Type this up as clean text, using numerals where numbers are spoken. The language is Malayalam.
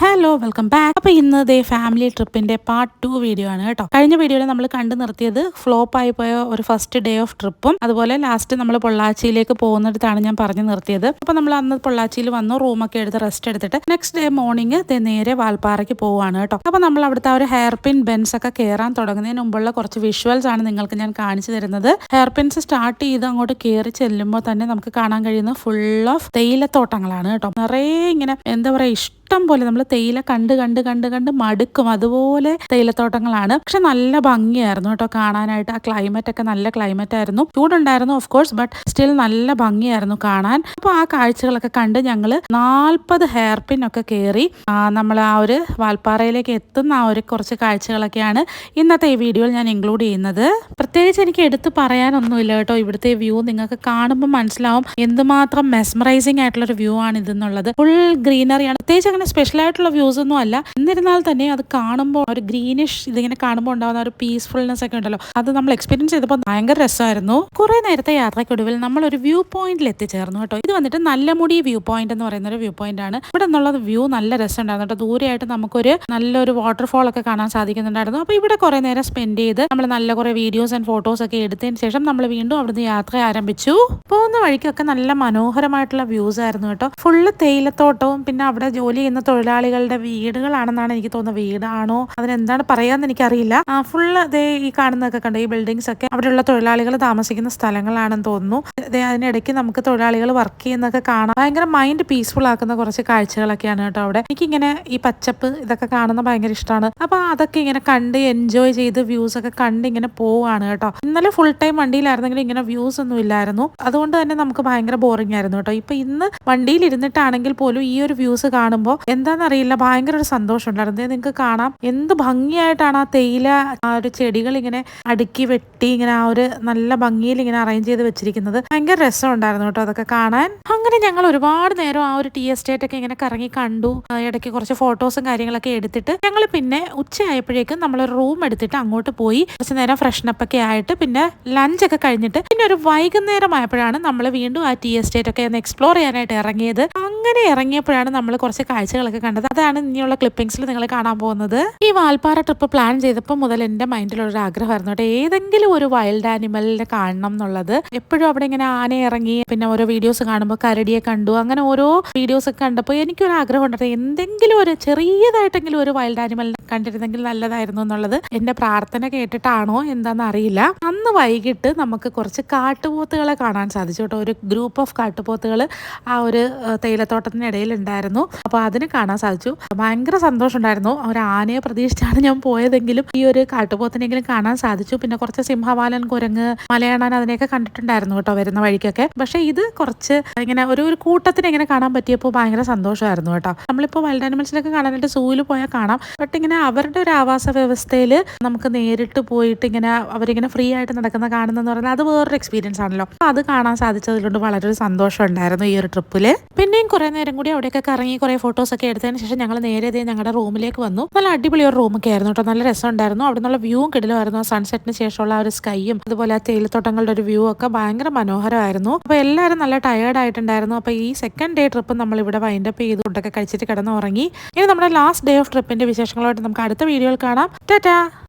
Hello welcome back. അപ്പോൾ ഇന്ന് ദേ ഫാമിലി ട്രിപ്പിന്റെ പാർട്ട് 2 വീഡിയോ ആണ് കേട്ടോ. കഴിഞ്ഞ വീഡിയോയിൽ നമ്മൾ കണ്ടു നിർത്തിയത് ഫ്ലോപ്പ് ആയി പോയ ഒരു ഫസ്റ്റ് ഡേ ഓഫ് ട്രിപ്പും അതുപോലെ ലാസ്റ്റ് നമ്മൾ പൊള്ളാച്ചിയിലേക്ക് പോകുന്നിടത്താണ് ഞാൻ പറഞ്ഞു നിർത്തിയത്. അപ്പോൾ നമ്മൾ അന്ന് പൊള്ളാച്ചിയിൽ വന്നു, റൂമൊക്കെ എടുത്ത് റെസ്റ്റ് എടുത്തിട്ട് നെക്സ്റ്റ് ഡേ മോർണിംഗ് നേരെ വാൽപ്പാറയ്ക്ക് പോവുകയാണ് കേട്ടോ. അപ്പോൾ നമ്മൾ അവിടുത്തെ ആ ഒരു ഹെയർ പിൻ ബെൻസ് ഒക്കെ കയറാൻ തുടങ്ങുന്നതിന് മുമ്പുള്ള കുറച്ച് വിഷ്വൽസ് ആണ് നിങ്ങൾക്ക് ഞാൻ കാണിച്ചു തരുന്നത്. ഹെയർ പിൻസ് സ്റ്റാർട്ട് ചെയ്ത് അങ്ങോട്ട് കയറി ചെല്ലുമ്പോൾ തന്നെ നമുക്ക് കാണാൻ കഴിയുന്ന ഫുൾ ഓഫ് തേയിലത്തോട്ടങ്ങളാണ് കേട്ടോ. നിറയെ ഇങ്ങനെ എന്താ പറയുക, ഇഷ്ടം പോലെ നമ്മൾ തേയില കണ്ട് കണ്ട് കണ്ട് കണ്ട് മടുക്കും, അതുപോലെ തേയിലത്തോട്ടങ്ങളാണ്. പക്ഷെ നല്ല ഭംഗിയായിരുന്നു കേട്ടോ കാണാനായിട്ട്. ആ ക്ലൈമറ്റ് ഒക്കെ നല്ല ക്ലൈമറ്റ് ആയിരുന്നു, ചൂടുണ്ടായിരുന്നു ഓഫ് കോഴ്സ്, ബട്ട് സ്റ്റിൽ നല്ല ഭംഗിയായിരുന്നു കാണാൻ. അപ്പോൾ ആ കാഴ്ചകളൊക്കെ കണ്ട് ഞങ്ങൾ 40 ഹെയർ പിൻ ഒക്കെ കയറി നമ്മൾ ആ ഒരു വാൽപ്പാറയിലേക്ക് എത്തുന്ന ആ ഒരു കുറച്ച് കാഴ്ചകളൊക്കെയാണ് ഇന്നത്തെ ഈ വീഡിയോയിൽ ഞാൻ ഇൻക്ലൂഡ് ചെയ്യുന്നത്. പ്രത്യേകിച്ച് എനിക്ക് എടുത്ത് പറയാനൊന്നുമില്ല കേട്ടോ. ഇവിടുത്തെ വ്യൂ നിങ്ങൾക്ക് കാണുമ്പോൾ മനസ്സിലാവും എന്തുമാത്രം മെസ്മറൈസിങ് ആയിട്ടുള്ള ഒരു വ്യൂ ആണ് ഇതെന്നുള്ളത്. ഫുൾ ഗ്രീനറിയാണ്. പ്രത്യേകിച്ച് അങ്ങനെ സ്പെഷ്യൽ ആയിട്ടുള്ള വ്യൂസ് ഒന്നും അല്ല, എന്നിരുന്നാൽ തന്നെ അത് കാണുമ്പോൾ ഒരു ഗ്രീനിഷ് ഇതിങ്ങനെ കാണുമ്പോൾ ഉണ്ടാകുന്ന ഒരു പീസ്ഫുൾനെസ് ഒക്കെ ഉണ്ടല്ലോ, അത് നമ്മൾ എക്സ്പീരിയൻസ് ചെയ്തപ്പോൾ ഭയങ്കര രസമായിരുന്നു. കുറെ നേരത്തെ യാത്രയ്ക്കൊടുവിൽ നമ്മൾ ഒരു വ്യൂ പോയിന്റിൽ എത്തിച്ചേർന്നു കേട്ടോ. ഇത് വന്നിട്ട് നല്ലമുടി വ്യൂ പോയിന്റ് എന്ന് പറയുന്ന ഒരു വ്യൂ പോയിന്റ് ആണ്. ഇവിടെ നിന്നുള്ള വ്യൂ നല്ല രസമുണ്ടായിരുന്നു കേട്ടോ. ദൂരെയായിട്ട് നമുക്കൊരു നല്ലൊരു വാട്ടർഫോൾ ഒക്കെ കാണാൻ സാധിക്കുന്നുണ്ടായിരുന്നു. അപ്പോൾ ഇവിടെ കുറെ നേരം സ്പെൻഡ് ചെയ്ത് നമ്മൾ നല്ല കുറെ വീഡിയോസ് ആൻഡ് ഫോട്ടോസ് ഒക്കെ എടുത്തതിന് ശേഷം നമ്മൾ വീണ്ടും അവിടുന്ന് യാത്ര ആരംഭിച്ചു. പോകുന്ന വഴിക്കൊക്കെ നല്ല മനോഹരമായിട്ടുള്ള വ്യൂസ് ആയിരുന്നു കേട്ടോ. ഫുള്ള് തേയിലത്തോട്ടവും പിന്നെ അവിടെ ജോലി ചെയ്യുന്ന തൊഴിലാളികളുടെ വീടുകളാണെന്നാണ് എനിക്ക് തോന്നുന്നത്. വീടാണോ അതിനെന്താണ് പറയാന്ന് എനിക്കറിയില്ല. ഫുള്ള് അതേ ഈ കാണുന്നതൊക്കെ കണ്ടോ, ഈ ബിൽഡിങ്സ് ഒക്കെ അവിടെയുള്ള തൊഴിലാളികൾ താമസിക്കുന്ന സ്ഥലങ്ങളാണെന്ന് തോന്നുന്നു. അതിനിടയ്ക്ക് നമുക്ക് തൊഴിലാളികൾ വർക്ക് ചെയ്യുന്നതൊക്കെ കാണാം. ഭയങ്കര മൈൻഡ് പീസ്ഫുൾ ആക്കുന്ന കുറച്ച് കാഴ്ചകളൊക്കെയാണ് കേട്ടോ അവിടെ. എനിക്കിങ്ങനെ ഈ പച്ചപ്പ് ഇതൊക്കെ കാണുന്ന ഭയങ്കര ഇഷ്ടമാണ്. അപ്പൊ അതൊക്കെ ഇങ്ങനെ കണ്ട് എൻജോയ് ചെയ്ത് വ്യൂസ് ഒക്കെ കണ്ട് ഇങ്ങനെ പോവാണ് കേട്ടോ. ഇന്നലെ ഫുൾ ടൈം വണ്ടിയിലായിരുന്നെങ്കിൽ ഇങ്ങനെ വ്യൂസ് ഒന്നും ഇല്ലായിരുന്നു, അതുകൊണ്ട് തന്നെ നമുക്ക് ഭയങ്കര ബോറിംഗ് ആയിരുന്നു കേട്ടോ. ഇപ്പൊ ഇന്ന് വണ്ടിയിൽ ഇരുന്നിട്ടാണെങ്കിൽ പോലും ഈ ഒരു വ്യൂസ് കാണുമ്പോൾ എന്താണെന്നറിയില്ല ഭയങ്കര ഒരു സന്തോഷം ഉണ്ടായിരുന്നു. നിങ്ങൾക്ക് കാണാം എന്ത് ഭംഗിയായിട്ടാണ് ആ തേയില ആ ഒരു ചെടികൾ ഇങ്ങനെ അടുക്കി വെട്ടി ഇങ്ങനെ ആ ഒരു നല്ല ഭംഗിയിൽ ഇങ്ങനെ അറേഞ്ച് ചെയ്ത് വെച്ചിരിക്കുന്നത്. ഭയങ്കര രസം ഉണ്ടായിരുന്നു കേട്ടോ അതൊക്കെ കാണാൻ. അങ്ങനെ ഞങ്ങൾ ഒരുപാട് നേരം ആ ഒരു ടീ എസ്റ്റേറ്റ് ഒക്കെ ഇങ്ങനെ കറങ്ങി കണ്ടു. ഇടയ്ക്ക് കുറച്ച് ഫോട്ടോസും കാര്യങ്ങളൊക്കെ എടുത്തിട്ട് ഞങ്ങൾ പിന്നെ ഉച്ചയായപ്പോഴേക്കും നമ്മളൊരു റൂം എടുത്തിട്ട് അങ്ങോട്ട് പോയി കുറച്ച് നേരം ഫ്രഷ്നപ്പ് ഒക്കെ ആയിട്ട് പിന്നെ ലഞ്ച് ഒക്കെ കഴിഞ്ഞിട്ട് പിന്നെ ഒരു വൈകുന്നേരം ആയപ്പോഴാണ് നമ്മൾ വീണ്ടും ആ ടീ എസ്റ്റേറ്റ് ഒക്കെ ഒന്ന് എക്സ്പ്ലോർ ചെയ്യാനായിട്ട് ഇറങ്ങിയത്. അങ്ങനെ ഇറങ്ങിയപ്പോഴാണ് നമ്മൾ കുറച്ച് കാഴ്ചകളൊക്കെ കണ്ടത്. അതാണ് ഇനിയുള്ള ക്ലിപ്പിംഗ്സിൽ നിങ്ങൾ കാണാൻ പോകുന്നത്. ഈ വാൽപ്പാറ ട്രിപ്പ് പ്ലാൻ ചെയ്തപ്പോൾ മുതൽ എൻ്റെ മൈൻഡിലൊരു ആഗ്രഹമായിരുന്നു കേട്ടോ, ഏതെങ്കിലും ഒരു വൈൽഡ് ആനിമലിനെ കാണണം എന്നുള്ളത്. എപ്പോഴും അവിടെ ഇങ്ങനെ ആന ഇറങ്ങി പിന്നെ ഓരോ വീഡിയോസ് കാണുമ്പോൾ കരടിയെ കണ്ടു, അങ്ങനെ ഓരോ വീഡിയോസ് ഒക്കെ കണ്ടപ്പോൾ എനിക്കൊരു ആഗ്രഹം ഉണ്ടായിരുന്നു, എന്തെങ്കിലും ഒരു ചെറിയതായിട്ടെങ്കിലും ഒരു വൈൽഡ് ആനിമലിനെ കണ്ടിരുന്നെങ്കിൽ നല്ലതായിരുന്നു എന്നുള്ളത്. എൻ്റെ പ്രാർത്ഥന കേട്ടിട്ടാണോ എന്താണെന്ന് അറിയില്ല. അന്ന് വൈകിട്ട് നമുക്ക് കുറച്ച് കാട്ടുപോത്തുകളെ കാണാൻ സാധിച്ചു കേട്ടോ. ഒരു ഗ്രൂപ്പ് ഓഫ് കാട്ടുപോത്തുകൾ ആ ഒരു തേയിലത്തോട്ടത്തിനിടയിൽ ഉണ്ടായിരുന്നു. അപ്പോൾ അതിന് കാണാൻ സാധിച്ചു. ഭയങ്കര സന്തോഷം ഉണ്ടായിരുന്നു. ഒരു ആനയെ പ്രതീക്ഷിച്ചാണ് ഞാൻ പോയതെങ്കിലും ഈ ഒരു കാട്ടുപോത്തിനെങ്കിലും കാണാൻ സാധിച്ചു. പിന്നെ കുറച്ച് സിംഹവാലൻ, കുരങ്ങ്, മലയാളാൻ അതിനെയൊക്കെ കണ്ടിട്ടുണ്ടായിരുന്നു കേട്ടോ വരുന്ന വഴിക്കൊക്കെ. പക്ഷെ ഇത് കുറച്ച് ഇങ്ങനെ ഒരു കൂട്ടത്തിന് ഇങ്ങനെ കാണാൻ പറ്റിയപ്പോൾ ഭയങ്കര സന്തോഷമായിരുന്നു കേട്ടോ. നമ്മളിപ്പോൾ വൈൽഡ് ആനിമൽസിനൊക്കെ കാണാനായിട്ട് സൂവിൽ പോയാൽ കാണാം, ബട്ട് ഇങ്ങനെ അവരുടെ ഒരു ആവാസ വ്യവസ്ഥയിൽ നമുക്ക് നേരിട്ട് പോയിട്ട് ഇങ്ങനെ അവരിങ്ങനെ ഫ്രീ ആയിട്ട് നടക്കുന്ന കാണുന്നതെന്ന് പറഞ്ഞാൽ അത് വേറൊരു എക്സ്പീരിയൻസ് ആണല്ലോ. അത് കാണാൻ സാധിച്ചതുകൊണ്ട് വളരെ ഒരു സന്തോഷം ഉണ്ടായിരുന്നു ഈ ഒരു ട്രിപ്പിൽ. പിന്നെയും കുറെ നേരം കൂടി അവിടെയൊക്കെ കറങ്ങി കുറെ ഫോട്ടോസ് ഒക്കെ എടുത്തതിന് ശേഷം ഞങ്ങൾ നേരെ ഞങ്ങളുടെ റൂമിലേക്ക് വന്നു. നല്ല അടിപൊളി ഒരു റൂമൊക്കെ ആയിരുന്നു കേട്ടോ. നല്ല രസം ഉണ്ടായിരുന്നു. അവിടെ നിന്നുള്ള വ്യൂവും കിടിലുമായിരുന്നു. സൺസെറ്റിന് ശേഷമുള്ള ഒരു സ്കൈയും അതുപോലെ ആ തേയിലത്തോട്ടങ്ങളുടെ ഒരു വ്യൂ ഒക്കെ ഭയങ്കര മനോഹരമായിരുന്നു. അപ്പോൾ എല്ലാവരും നല്ല ടയേർഡ് ആയിട്ടുണ്ടായിരുന്നു. അപ്പോൾ ഈ സെക്കൻഡ് ഡേ ട്രിപ്പ് നമ്മൾ ഇവിടെ വൈൻഡപ്പ് ചെയ്ത് ഫുഡൊക്കെ കഴിച്ചിട്ട് കിടന്ന് ഉറങ്ങി. ഇനി നമ്മുടെ ലാസ്റ്റ് ഡേ ഓഫ് ട്രിപ്പിന്റെ വിശേഷങ്ങളുമായിട്ട് നമുക്ക് അടുത്ത വീഡിയോയിൽ കാണാം. ടാറ്റാ.